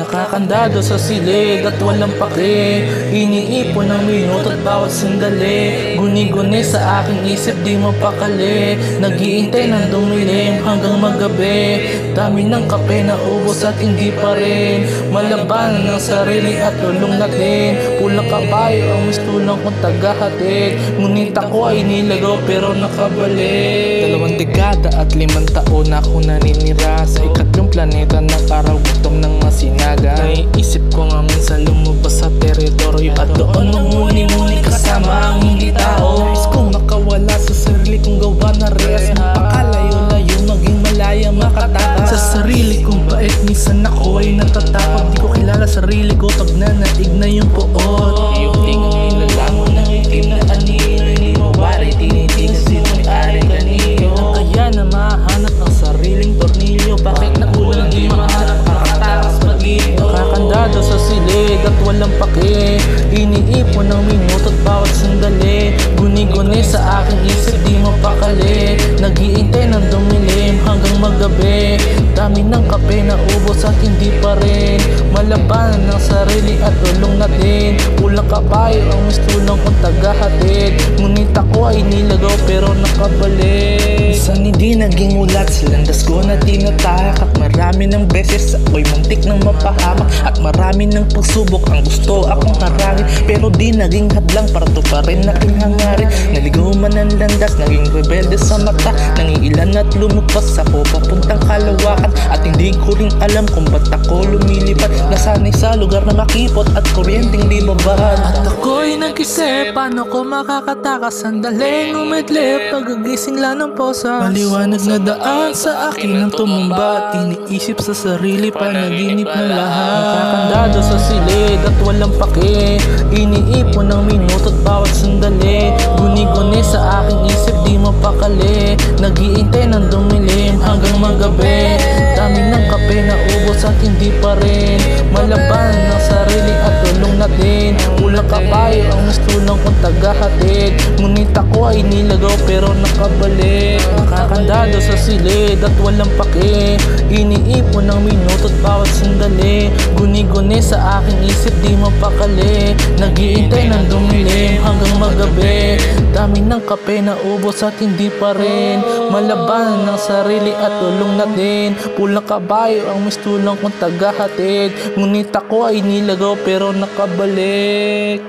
Nakakandado sa silid at walang pake, iniipon ng minuto at bawat sandali. Guni-guni sa aking isip di mapakali, nag-iintay ng dumilim hanggang magabi. Dami ng kape na ubos at hindi pa rin malabanan ng sarili at tulong natin. Pulang kabayo ang mistulang kong tagahatid, ngunit ako ay nilagaw pero nakabalik. 2 dekada at 5 taon ako naninira sa ikatlong planeta na parang gutom ng masinaga. Naiisip ko nga minsan lumabas sa teritoryo at doon mamuni-muni kasama ang hindi tao. Nais kong makawala sa sarili kong gawa na rest, mapakalayo-layo maging malaya makatakas. Sa sarili kong bait minsan ako ay natatakot, di ko kilala sarili ko pag nanaig na yung puot. Iyong tingang nilalangon ng itim na anino, hindi mawari tinitigan sino may-ari kanino. Kaya na mahanap ang sariling tornilyo, bakit nakulang di mahanap makatakas mag-iyo. Nakakandado sa silid at walang pake, iniipon ng minuto at bawat sandali. Guni-guni sa aking isip di mapakali, nag-iintay ng dumilim hanggang magabi. Dami ng kape na ubos at hindi pa rin malabanan ng sarili at tulong natin. Pulang kabayo ang mistulang kong tagahatid, ngunit ako ay nilagaw pero nakabalik. Minsan hindi naging ulat sa landas ko na tinatahak, at marami ng beses ako'y muntik ng mapahamak, at marami ng pagsubok ang gusto akong harangin, pero di naging hadlang para to pa rin aking hangarin. Naligaw man ang landas, naging rebelde sa mata, nangiilan at lumagpas ako papuntang kalawakan, at hindi ko rin alam kung ba't ako lumilipad. Nasanay sa lugar na makipot at kuryenteng di babad. At ako'y nag-isip, paano ko makakatakas? Sandaling umidlip, pag-agising lang ng posa. Maliwanag na daan sa akin ang tumumba, at iniisip sa sarili panaginip na lahat. Nakakandado sa silid at walang pake, iniipon ng minuto at bawat sandali. Guni-guni sa aking isip di mapakali, nag-iintay ng dumilim hanggang magabi. Dami ng kape na ubos at hindi pa rin malabanan ng sarili at tulong natin. Pulang kabayo ang mistulang kong tagahatid, ngunit ako ay nilagaw pero nakabalik. Nakakandado sa silid at walang pake, iniipon ng minuto at bawat sandali. Guni-guni sa aking isip di mapakali, nag-iintay ng dumilim hanggang magabi. Dami ng kape na ubos at hindi pa rin malabanan ng sarili at tulong natin. Pulang kabayo ang mistulang kong tagahatid, ngunit ako ay nilagaw pero nakabalik.